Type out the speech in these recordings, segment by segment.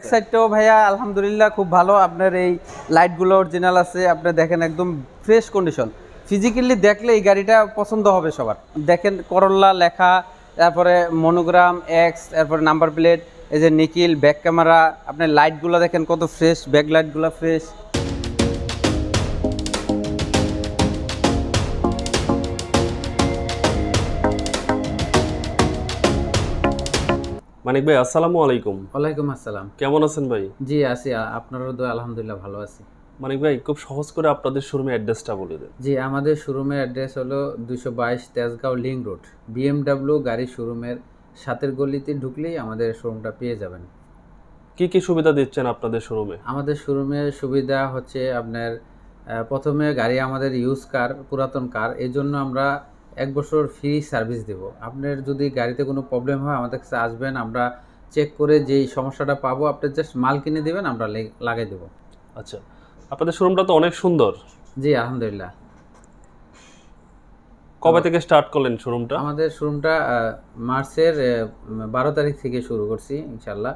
সাইডটাও ভাইয়া আলহামদুলিল্লাহ খুব ভালো। আপনার এই লাইটগুলো অরিজিনাল আছে, আপনি দেখেন একদম ফ্রেশ কন্ডিশন। ফিজিক্যালি দেখলে এই গাড়িটা পছন্দ হবে সবার। দেখেন করল্লা লেখা, তারপরে মনোগ্রাম এক্স, তারপরে নাম্বার প্লেট, এই যে নিকিল, ব্যাক ক্যামেরা, আপনার লাইটগুলো দেখেন কত ফ্রেশ, ব্যাক লাইটগুলো ফ্রেশ। মানিক ভাই, আসসালামু আলাইকুম। ওয়ালাইকুম আসসালাম। কেমন আছেন ভাই? জি আছি, আপনারও দোয়া আলহামদুলিল্লাহ ভালো আছি। মানিক ভাই, খুব সহজ করে আপনাদের শোরুমের অ্যাড্রেসটা বলে দেন। জি, আমাদের শোরুমের অ্যাড্রেস হলো 222 তেজগাঁও লিংক রোড, বিএমডাব্লিউ গাড়ি শোরুমের সাথের গলিতে ঢুকলেই আমাদের শোরুমটা পেয়ে যাবেন। কি কি সুবিধা দিচ্ছেন আপনাদের শোরুমে? আমাদের শোরুমের সুবিধা হচ্ছে আপনার প্রথমে গাড়ি আমাদের ইউজ কার, পুরাতন কার, এই জন্য আমরা 1 বছর ফ্রি সার্ভিস দেব। আপনার যদি গাড়িতে কোনো প্রবলেম হয় আমাদের কাছে আসবেন, আমরা চেক করে যেই সমস্যাটা পাবো আপনি জাস্ট মাল কিনে দেবেন, আমরা লাগাই দেবো। আচ্ছা, আপনাদের শোরুমটা তো অনেক সুন্দর। জি আলহামদুলিল্লাহ। কবে থেকে স্টার্ট করলেন শোরুমটা? আমাদের শোরুমটা মার্চের 12 তারিখ থেকে শুরু করছি ইনশাল্লাহ।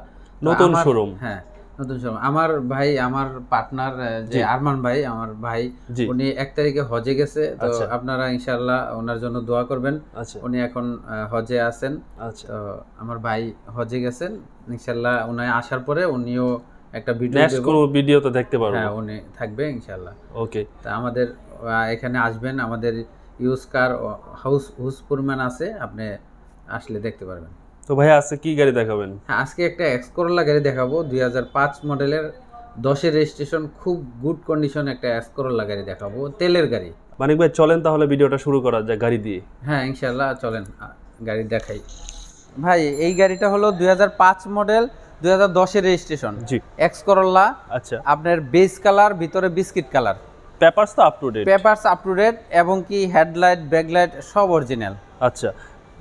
নতুন শোরুম? হ্যাঁ নতুন শোরুম। আমার ভাই, আমার পার্টনার যে আরমান ভাই, আমার ভাই, উনি 1 তারিখে হজে গেছে। তো আপনারা ইনশাল্লাহ ওনার জন্য দোয়া করবেন। উনি এখন হজে আছেন। তো আমার ভাই হজে গেছেন, ইনশাল্লাহ উনি আসার পরে উনিও একটা ভিডিও তো দেখতে পারবো। হ্যাঁ উনি থাকবে ইনশাল্লাহ। ওকে। তা আমাদের এখানে আসবেন, আমাদের ইউজ কার হাউস পরিমাণ আছে, আপনি আসলে দেখতে পারবেন। তো ভাই আজকে কি গাড়ি দেখাবেন? হ্যাঁ, আজকে একটা এক্স করোলা গাড়ি দেখাবো, 2005 মডেলের, 10-এর রেজিস্ট্রেশন, খুব গুড কন্ডিশন একটা এক্স করোলা গাড়ি দেখাবো, তেলের গাড়ি। মানিক ভাই চলেন তাহলে ভিডিওটা শুরু করা যায় গাড়ি দিয়ে। হ্যাঁ ইনশাল্লাহ চলেন গাড়ি দেখাই। ভাই এই গাড়িটা হলো 2005 মডেল, 2010-এর রেজিস্ট্রেশন। জি, এক্স করোলা। আচ্ছা, আপনার বেজ কালার, ভিতরে বিস্কিট কালার। পেপারস তো up to date? Papers up to date, এবং কি হেডলাইট, ব্যাকলাইট সব অরিজিনাল। আচ্ছা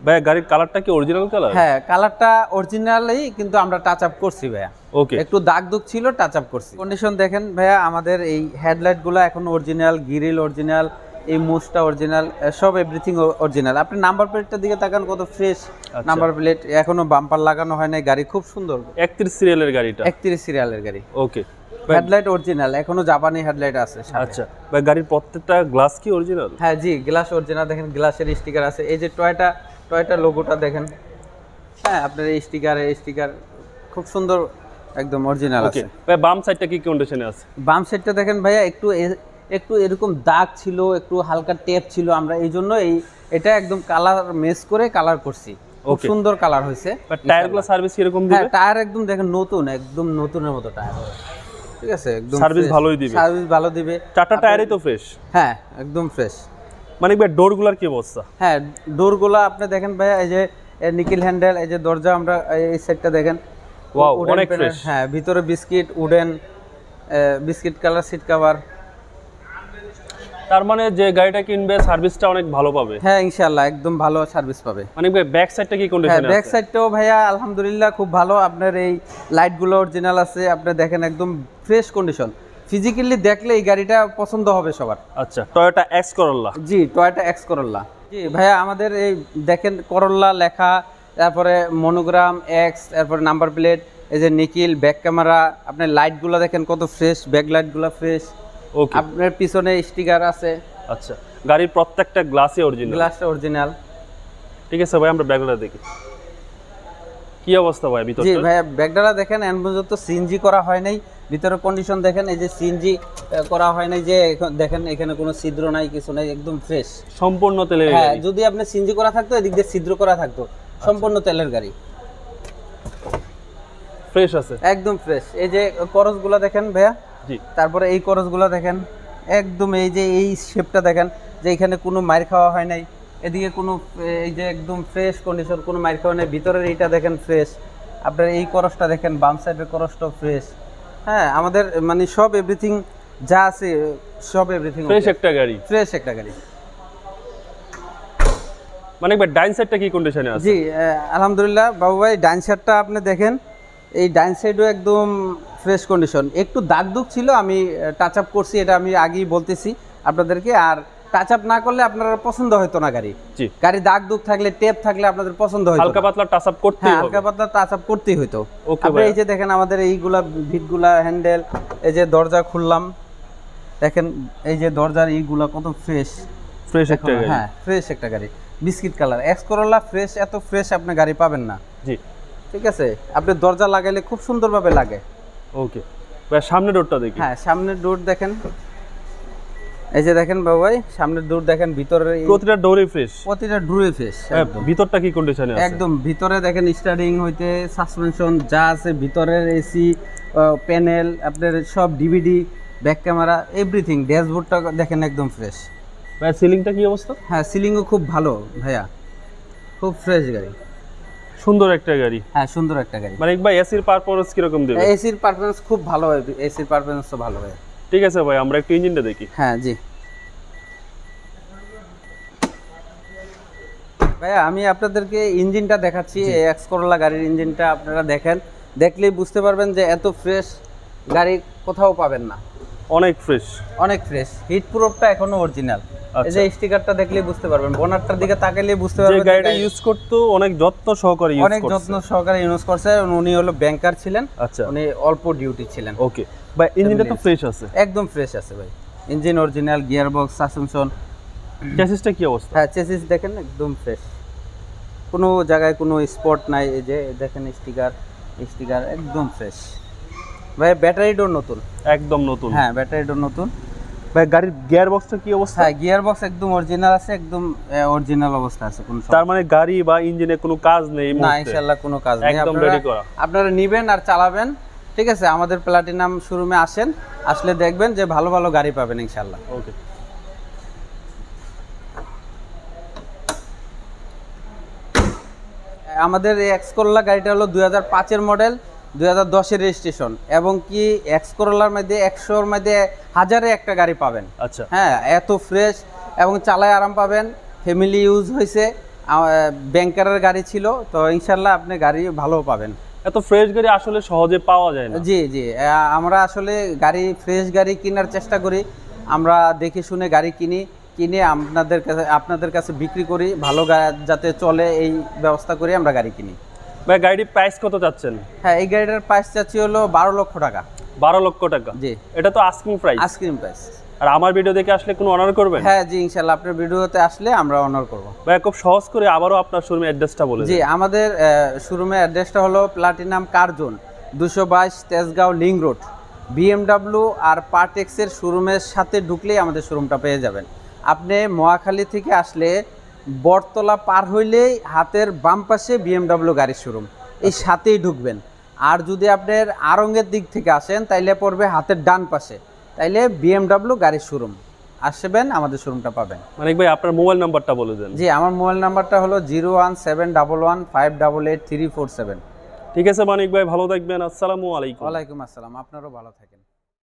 ভাই, গাড়ির কালারটা কি অরিজিনাল কালার? হ্যাঁ কালারটা অরিজিনালই, কিন্তু আমরা টাচ আপ করছি ভাইয়া। ওকে, একটু দাগ দুগ ছিল, টাচ আপ করছি। কন্ডিশন দেখেন ভাইয়া, আমাদের এই হেডলাইট গুলো এখন অরিজিনাল, গ্রিল অরিজিনাল, এই মুসটা অরিজিনাল, সব এভরিথিং অরিজিনাল। আপনি নাম্বার প্লেটটার দিকে তাকান, কত ফ্রেশ নাম্বার প্লেট, এখনো বাম্পার লাগানো হয় নাই, গাড়ি খুব সুন্দর। 31 সিরিয়ালের গাড়িটা? 31 সিরিয়ালের গাড়ি। ওকে। হেডলাইট অরিজিনাল, এখনো জাপানি হেডলাইট আছে। আচ্ছা ভাই, গাড়ির প্রত্যেকটা গ্লাস কি অরিজিনাল? হ্যাঁ জি, গ্লাস অরিজিনাল। দেখেন গ্লাসের স্টিকার আছে, এই যে টয়টা লোগোটা দেখেন। হ্যাঁ আপনার এই স্টিকার খুব সুন্দর, একদম অরিজিনাল আছে। ভাই বাম সাইডটা কি কন্ডিশনে আছে? বাম সাইডটা দেখেন ভাইয়া, একটু এরকম দাগ ছিল, একটু হালকা টেপ ছিল, আমরা এই জন্য এটা একদম কালার মেস করে কালার করছি, খুব সুন্দর কালার হয়েছে। টায়ারগুলো সার্ভিস কিরকম দিবে? হ্যাঁ টায়ার একদম দেখেন নতুন, একদম নতুনের মতো টায়ার, ঠিক আছে, একদম সার্ভিস ভালোই দিবে। সার্ভিস ভালো দিবে, চারটা টায়ারই তো ফ্রেশ? হ্যাঁ একদম ফ্রেশ। মানে ভাই ডোরগুলোর কি অবস্থা? হ্যাঁ ডোরগুলো আপনি দেখেন ভাইয়া, এই যে নিকেল হ্যান্ডেল, এই যে দরজা, আমরা এই সাইডটা দেখেন, ওয়াও অনেক ফ্রেশ। হ্যাঁ ভিতরে biscuit biscuit colour seat cover. তার মানে যে গাড়িটা কিনবে সার্ভিসটা অনেক ভালো পাবে? হ্যাঁ ইনশাআল্লাহ একদম ভালো সার্ভিস পাবে। মানে ভাই ব্যাক সাইডটা কি কন্ডিশনে আছে? ব্যাক সাইডটাও ভাইয়া আলহামদুলিল্লাহ খুব ভালো। আপনার এই লাইটগুলো অরিজিনাল আছে, আপনি দেখেন একদম ফ্রেশ কন্ডিশন। ফিজিক্যালি দেখলে এই গাড়িটা পছন্দ হবে সবার। আচ্ছা, টয়োটা এক্স করোলা? জি টয়োটা এক্স করোলা। জি ভাইয়া, আমাদের এই দেখেন করোলা লেখা, তারপরে মনোগ্রাম এক্স, তারপরে নাম্বার প্লেট, এই যে নিকিল, ব্যাক ক্যামেরা, আপনার লাইটগুলো দেখেন কত ফ্রেশ, ব্যাক লাইটগুলো ফ্রেশ। ওকে। আপনার পিছনে স্টিকার আছে। আচ্ছা, গাড়ির প্রত্যেকটা গ্লাসই অরিজিনাল? গ্লাসটা অরিজিনাল। ঠিক আছে ভাই, আমরা ব্যাগটা দেখি কি অবস্থা ভাই ভিতরে। জি ভাইয়া, ব্যাগডালা দেখেন, এন পর্যন্ত সিএনজি করা হয় নাই। ভিতরে কন্ডিশন দেখেন, এই যে সিএনজি করা হয় নাই, যে দেখেন এখানে কোনো ছিদ্র নাই, কিছু নাই, একদম ফ্রেশ সম্পূর্ণ তেলের হ্যাঁ, গাড়ি। যদি আপনি সিএনজি করা থাকতো এদিক দিয়ে ছিদ্র করা থাকতো, সম্পূর্ণ তেলের গাড়ি, ফ্রেশ আছে, একদম ফ্রেশ। এই যে করসগুলো দেখেন ভাইয়া। জি। তারপরে এই করসগুলো দেখেন, একদম এই যে এই শেপটা দেখেন, যে এখানে কোনো মাইর খাওয়া হয় নাই, এদিকে কোনো, এই যে একদম ফ্রেশ কন্ডিশন, কোনো মাইর খাওয়া নেই। ভিতরের এইটা দেখেন ফ্রেশ, আপনার এই করসটা দেখেন, বাম সাইডের করসটাও ফ্রেশ। হ্যাঁ আমাদের মানে সব এভরিথিং যা আছে, সব এভরিথিং ফ্রেশ একটা গাড়ি, ফ্রেশ একটা গাড়ি। মানে ভাই ডাইন সাইডটা কি কন্ডিশনে আছে? জি আলহামদুলিল্লাহ বাবু ভাই, ডাইন সাইডটা আপনি দেখেন, এই ডাইন সাইডও একদম ফ্রেশ কন্ডিশন। একটু দাগ দুগ ছিল, আমি টাচ আপ করছি, এটা আমি আগেই বলতেছি আপনাদেরকে। আর টাচ আপ না করলে আপনার পছন্দ হতো না গাড়ি। জি। গাড়ি দাগ দুগ থাকলে, টেপ থাকলে আপনাদের পছন্দ হতো হালকা না। পাতলা টাচ আপ করতে হ্যাঁ, হবে। হালকা পাতলা টাচ আপ করতেই হতো। ওকে আপনি ভাই। এই যে দেখেন আমাদের এইগুলা ভিটগুলা, হ্যান্ডেল, এই যে দরজা খুললাম, দেখেন এই যে দরজার এইগুলা কত ফ্রেশ ফ্রেশ একটা গাড়ি। হ্যাঁ, ফ্রেশ একটা গাড়ি, biscuit colour. X Corolla fresh, এত ফ্রেশ আপনি গাড়ি পাবেন না। জি। ঠিক আছে, আপনি দরজা লাগাইলে খুব সুন্দরভাবে লাগে। ওকে ভাই, সামনের ডোরটা দেখি। হ্যাঁ, সামনের ডোর দেখেন, এই যে দেখেন বাবু ভাই, সামনের ডোর দেখেন, ভিতরে প্রতিটা ডোরই ফ্রেশ। প্রতিটা ডোরে ফ্রেশ। ভিতরটা কি কন্ডিশনে আছে? একদম ভিতরে দেখেন স্টার্টিং হইতে সাসপেনশন যা আছে, ভিতরের এসি, প্যানেল, আপনার সব ডিভিডি, ব্যাক ক্যামেরা, এভরিথিং। ড্যাশবোর্ডটা দেখেন একদম ফ্রেশ। ভাই সিলিংটা কি অবস্থা? হ্যাঁ, সিলিংও খুব ভালো ভাইয়া, খুব ফ্রেশ গাড়ি। সুন্দর একটা গাড়ি। হ্যাঁ, সুন্দর একটা গাড়ি। মানে ভাই এসির পারফরম্যান্স কিরকম দেবে? এসির পারফরম্যান্স খুব ভালো হয়, এসির পারফরম্যান্সও ভালো হয়। ঠিক আছে ভাই, আমরা একটু ইঞ্জিনটা দেখি। হ্যাঁ জি ভাইয়া, আমি আপনাদেরকে ইঞ্জিনটা দেখাচ্ছি। এক্স করোলা গাড়ির ইঞ্জিনটা আপনারা দেখেন, দেখলেই বুঝতে পারবেন যে এত ফ্রেশ গাড়ি কোথাও পাবেন না। অনেক ফ্রেশ। অনেক ফ্রেশ। হিট প্রুফটা এখনো অরিজিনাল। এই যে স্টিকারটা দেখলেই বুঝতে পারবেন, বোনারটার দিকে তাকালেই বুঝতে যে পারবেন গাড়িটা ইউজ করতো অনেক যত্ন সহকারে ইউজ করছে। অনেক যত্ন সহকারে ইউজ করছে। উনি হলো ব্যাংকার ছিলেন। আচ্ছা। উনি অল্প ডিউটি ছিলেন। ওকে ভাই, ইঞ্জিনটা তো ফ্রেশ আছে। একদম ফ্রেশ আছে ভাই, engine original, gearbox, suspension. চ্যাসিসটা কি অবস্থা? হ্যাঁ, চেসিস দেখেন একদম ফ্রেশ, কোনো জায়গায় কোনো স্পট নাই। এই যে দেখেন স্টিকার একদম ফ্রেশ ভাই। ব্যাটারি ডোর নতুন, একদম নতুন। হ্যাঁ ব্যাটারি ডোর নতুন ভাই গাড়ির গিয়ার বক্সটা কি অবস্থা? হ্যাঁ, গিয়ার বক্স একদম অরিজিনাল আছে, একদম অরিজিনাল অবস্থা আছে, কোনো তার মানে গাড়ি বা ইঞ্জিনে কোনো কাজ নেই এই না, মুহূর্তে? ইনশাআল্লাহ কোনো কাজ নেই। একদম রেডি করা। আপনারা নিবেন আর চালাবেন। ঠিক আছে, আমাদের প্লাটিনাম শোরুমে আসেন, আসলে দেখবেন যে ভালো ভালো গাড়ি পাবেন ইনশাআল্লাহ। ওকে। আমাদের এই এক্স করোলা গাড়িটা হলো 2005-এর মডেল, 2010-এর রেজিস্ট্রেশন, এবং কি এক্স করোলার মধ্যে 100-র মধ্যে হাজারে একটা গাড়ি পাবেন। আচ্ছা। হ্যাঁ, এত ফ্রেশ এবং চালায় আরাম পাবেন। ফ্যামিলি ইউজ হয়েছে, ব্যাংকারের গাড়ি ছিল, তো ইনশাল্লাহ আপনি গাড়ি ভালো পাবেন। এত ফ্রেশ গাড়ি আসলে সহজে পাওয়া যায় না। জি জি, আমরা আসলে গাড়ি, ফ্রেশ গাড়ি কেনার চেষ্টা করি। আমরা দেখে শুনে গাড়ি কিনে আপনাদের কাছে বিক্রি করি, ভালো যাতে চলে এই ব্যবস্থা করে আমরা গাড়ি কিনি। ভাই গাড়ির প্রাইস কত চাচ্ছেন? হ্যাঁ, এই গাড়িটার প্রাইস চাচ্ছি হলো 12 লক্ষ টাকা। 12 লক্ষ টাকা? জি। এটা তো আস্কিং প্রাইস। Ice cream price. আর আমার ভিডিও দেখে আসলে কোনো অনার করবেন? হ্যাঁ জি, ইনশাআল্লাহ আপনার ভিডিওতে আসলে আমরা অনার করব। ভাই খুব সহজ করে আবারও আপনার শোরুমের অ্যাড্রেসটা বলে জি, দিন। আমাদের শোরুমের অ্যাড্রেসটা হলো platinum car zone, 222 Tejgaon link road. BMW আর পার্টেক্সের শোরুমের সাথে ঢুকলেই আমাদের শোরুমটা পেয়ে যাবেন। আপনি মহাখালী থেকে আসলে বটতলা পার হইলেই হাতের বাম পাশে BMW গাড়ির শোরুম, এই সাথেই ঢুকবেন। আর যদি আপনার আড়ংয়ের দিক থেকে আসেন তাইলে পড়বে হাতের ডান পাশে, তাইলে BMW গাড়ির শোরুম আসবেন, আমাদের শোরুমটা পাবেন। মানে ভাই আপনার মোবাইল নাম্বারটা বলে দেন। জি, আমার মোবাইল নাম্বারটা হলো 01711588347। ঠিক আছে মানিক ভাই, ভালো থাকবেন। আসসালামু আলাইকুম। ওয়ালাইকুম আসসালাম, আপনারও ভালো থাকেন।